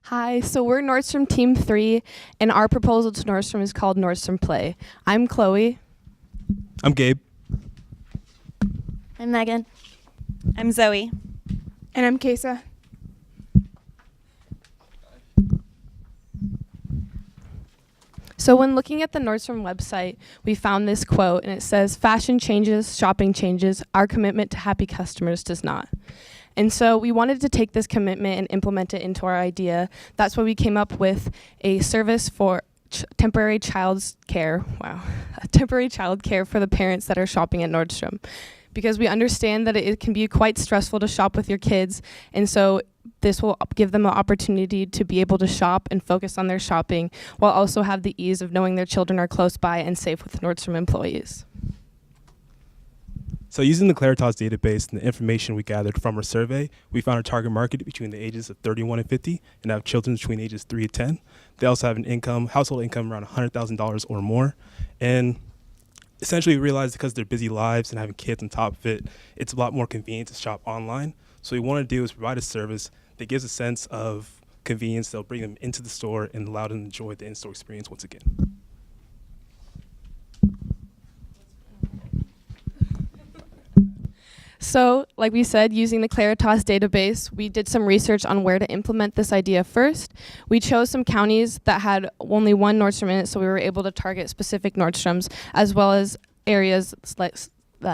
Hi, so we're Nordstrom Team 3, and our proposal to Nordstrom is called Nordstrom Play. I'm Chloe. I'm Gabe. I'm Megan. I'm Zoe. And I'm Kesa. So when looking at the Nordstrom website, we found this quote, and it says, "Fashion changes, shopping changes, our commitment to happy customers does not." And so we wanted to take this commitment and implement it into our idea. That's why we came up with a service for temporary child's care. Wow, temporary child care for the parents that are shopping at Nordstrom. Because we understand that it can be quite stressful to shop with your kids, and so this will give them an opportunity to be able to shop and focus on their shopping while also have the ease of knowing their children are close by and safe with Nordstrom employees. So using the Claritas database and the information we gathered from our survey, we found our target market between the ages of 31 and 50 and have children between ages 3 to 10. They also have an household income around $100,000 or more. And essentially we realized because of their busy lives and having kids on top of it, it's a lot more convenient to shop online. So what we want to do is provide a service that gives a sense of convenience that'll bring them into the store and allow them to enjoy the in-store experience once again. So, like we said, using the Claritas database, we did some research on where to implement this idea first. We chose some counties that had only one Nordstrom in it, so we were able to target specific Nordstroms, as well as areas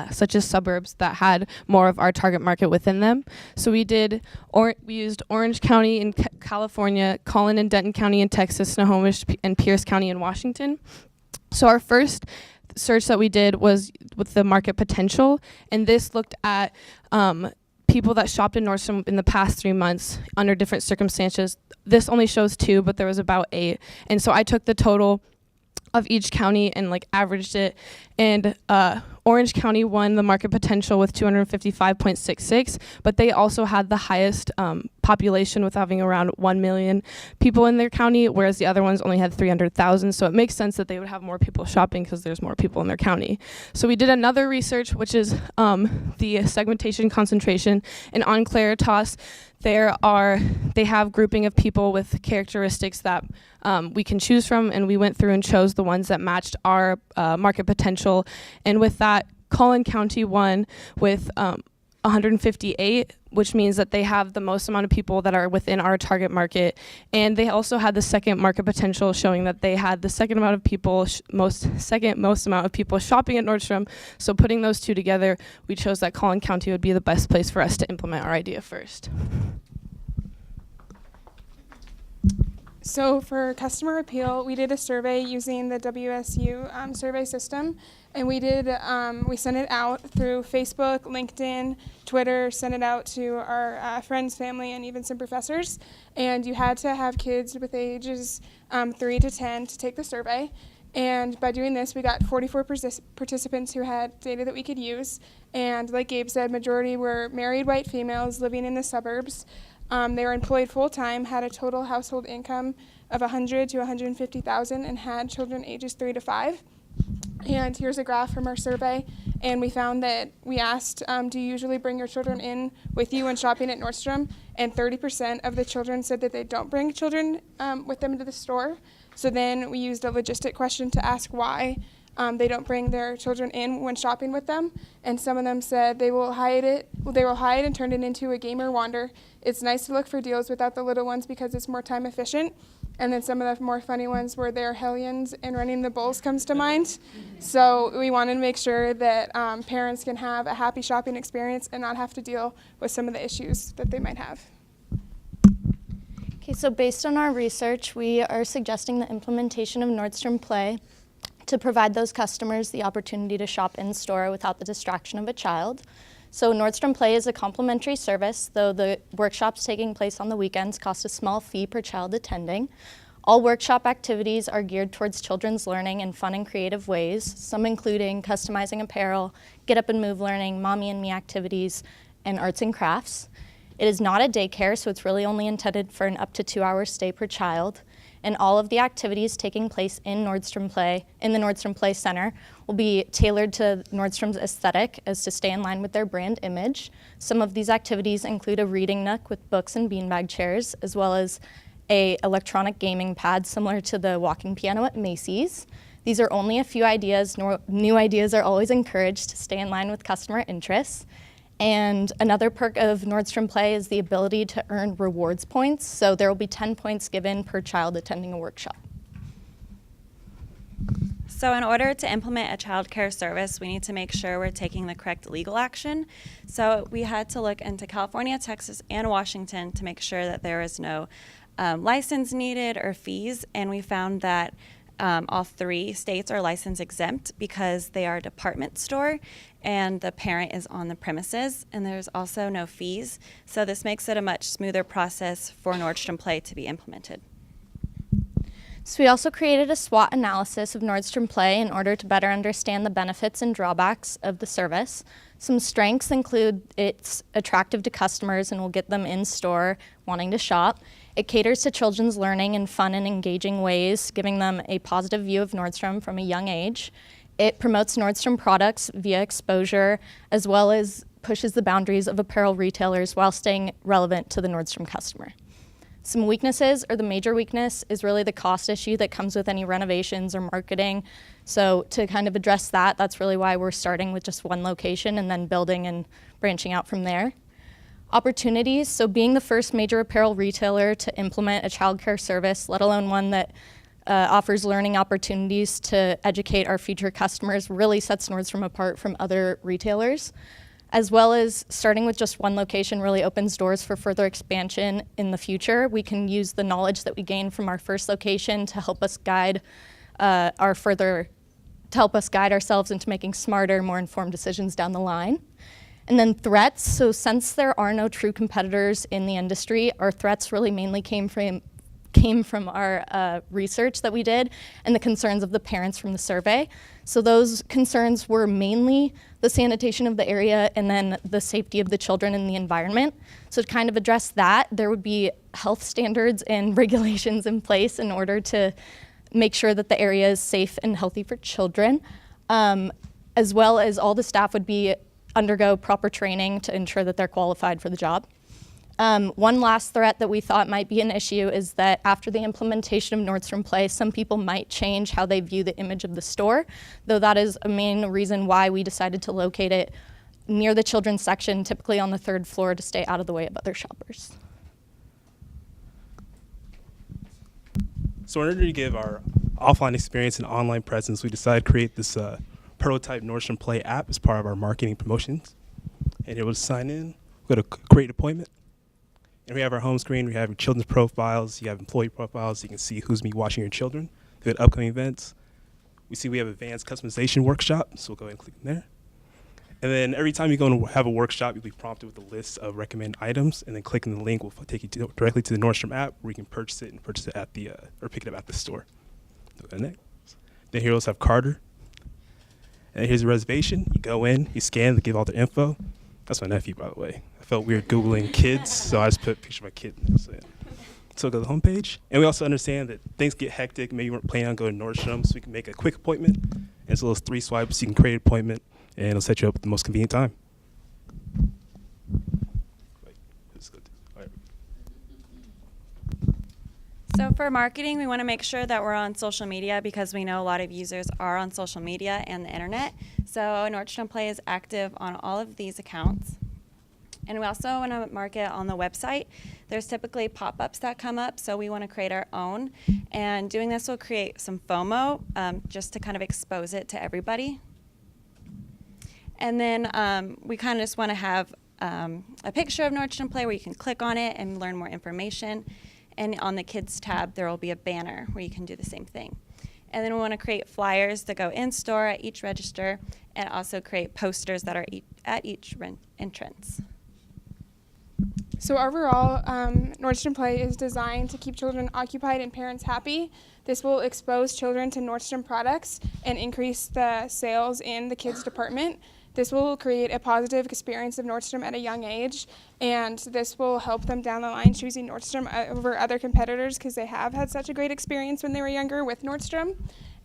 such as suburbs that had more of our target market within them. So we used Orange County in California, Collin and Denton County in Texas, Snohomish and Pierce County in Washington. So our first search that we did was with the market potential, and this looked at people that shopped in Nordstrom in the past 3 months under different circumstances. This only shows 2, but there was about 8. And so I took the total of each county and averaged it, and Orange County won the market potential with 255.66, but they also had the highest population with having around 1 million people in their county, whereas the other ones only had 300,000. So it makes sense that they would have more people shopping because there's more people in their county. So we did another research, which is the segmentation concentration, and on Claritas, they have grouping of people with characteristics that we can choose from, and we went through and chose the ones that matched our market potential. And with that, Collin County won with 158, which means that they have the most amount of people that are within our target market. And they also had the second market potential, showing that they had the second amount of people, most amount of people shopping at Nordstrom. So putting those two together, we chose that Collin County would be the best place for us to implement our idea first. So for customer appeal, we did a survey using the WSU survey system, and we sent it out through Facebook, LinkedIn, Twitter, sent it out to our friends, family, and even some professors. And you had to have kids with ages 3 to 10 to take the survey. And by doing this, we got 44 participants who had data that we could use. And like Gabe said, majority were married white females living in the suburbs. They were employed full-time, had a total household income of $100,000 to $150,000, and had children ages 3 to 5. And here's a graph from our survey, and we found that we asked, do you usually bring your children in with you when shopping at Nordstrom? And 30% of the children said that they don't bring children with them into the store. So then we used a logistic question to ask why they don't bring their children in when shopping with them, and some of them said they will hide and turn it into a gamer wander. It's nice to look for deals without the little ones because it's more time efficient. And then some of the more funny ones were they're hellions and running the bulls comes to mind. So we wanted to make sure that parents can have a happy shopping experience and not have to deal with some of the issues that they might have. Okay, so based on our research, we are suggesting the implementation of Nordstrom Play to provide those customers the opportunity to shop in-store without the distraction of a child. So Nordstrom Play is a complimentary service, though the workshops taking place on the weekends cost a small fee per child attending. All workshop activities are geared towards children's learning in fun and creative ways, some including customizing apparel, get up and move learning, mommy and me activities, and arts and crafts. It is not a daycare, so it's really only intended for an up to 2-hour stay per child. And all of the activities taking place in the Nordstrom Play Center will be tailored to Nordstrom's aesthetic as to stay in line with their brand image. Some of these activities include a reading nook with books and beanbag chairs, as well as a electronic gaming pad similar to the walking piano at Macy's. These are only a few ideas. New ideas are always encouraged to stay in line with customer interests. And another perk of Nordstrom Play is the ability to earn rewards points. So there will be 10 points given per child attending a workshop. So in order to implement a child care service, we need to make sure we're taking the correct legal action. So we had to look into California, Texas, and Washington to make sure that there is no license needed or fees. And we found that all 3 states are license exempt because they are a department store and the parent is on the premises, and there's also no fees. So this makes it a much smoother process for Nordstrom Play to be implemented. So we also created a SWOT analysis of Nordstrom Play in order to better understand the benefits and drawbacks of the service. Some strengths include it's attractive to customers and will get them in store wanting to shop. It caters to children's learning in fun and engaging ways, giving them a positive view of Nordstrom from a young age. It promotes Nordstrom products via exposure, as well as pushes the boundaries of apparel retailers while staying relevant to the Nordstrom customer. Some weaknesses, or the major weakness, is really the cost issue that comes with any renovations or marketing. So to kind of address that, that's really why we're starting with just one location and then building and branching out from there. Opportunities, so being the first major apparel retailer to implement a childcare service, let alone one that offers learning opportunities to educate our future customers, really sets Nordstrom apart from other retailers. As well as starting with just one location really opens doors for further expansion in the future. We can use the knowledge that we gain from our first location to help us guide ourselves into making smarter, more informed decisions down the line. And then threats. So since there are no true competitors in the industry, our threats really mainly came from our research that we did and the concerns of the parents from the survey. So those concerns were mainly the sanitation of the area and then the safety of the children and the environment. So to kind of address that, there would be health standards and regulations in place in order to make sure that the area is safe and healthy for children, as well as all the staff would undergo proper training to ensure that they're qualified for the job. One last threat that we thought might be an issue is that after the implementation of Nordstrom Play, some people might change how they view the image of the store, though that is a main reason why we decided to locate it near the children's section, typically on the 3rd floor, to stay out of the way of other shoppers. So in order to give our offline experience and online presence, we decided to create this prototype Nordstrom Play app as part of our marketing promotions. And it was sign in, go to create appointment. And we have our home screen, we have your children's profiles, you have employee profiles, so you can see who's going to be watching your children. We have upcoming events. We have advanced customization workshop, so we'll go ahead and click there. And then every time you go and have a workshop, you'll be prompted with a list of recommended items, and then clicking the link will take you directly to the Nordstrom app where you can purchase it at the, or pick it up at the store. Go next. Then here we also have Carter. And here's a reservation. You go in, you scan, they give all the info. That's my nephew, by the way. I felt weird Googling kids, so I just put a picture of my kid. So go to the homepage. And we also understand that things get hectic. Maybe you weren't planning on going to Nordstrom, so we can make a quick appointment. And so those 3 swipes, you can create an appointment, and it'll set you up at the most convenient time. So for marketing, we want to make sure that we're on social media because we know a lot of users are on social media and the internet. So Nordstrom Play is active on all of these accounts. And we also want to market on the website. There's typically pop-ups that come up, so we want to create our own. And doing this will create some FOMO just to kind of expose it to everybody. And then we kind of just want to have a picture of Nordstrom Play where you can click on it and learn more information. And on the Kids tab, there will be a banner where you can do the same thing. And then we want to create flyers that go in-store at each register and also create posters that are at each entrance. So overall, Nordstrom Play is designed to keep children occupied and parents happy. This will expose children to Nordstrom products and increase the sales in the kids department. This will create a positive experience of Nordstrom at a young age, and this will help them down the line choosing Nordstrom over other competitors because they have had such a great experience when they were younger with Nordstrom.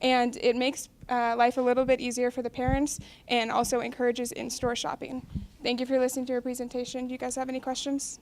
And it makes life a little bit easier for the parents and also encourages in-store shopping. Thank you for listening to our presentation. Do you guys have any questions?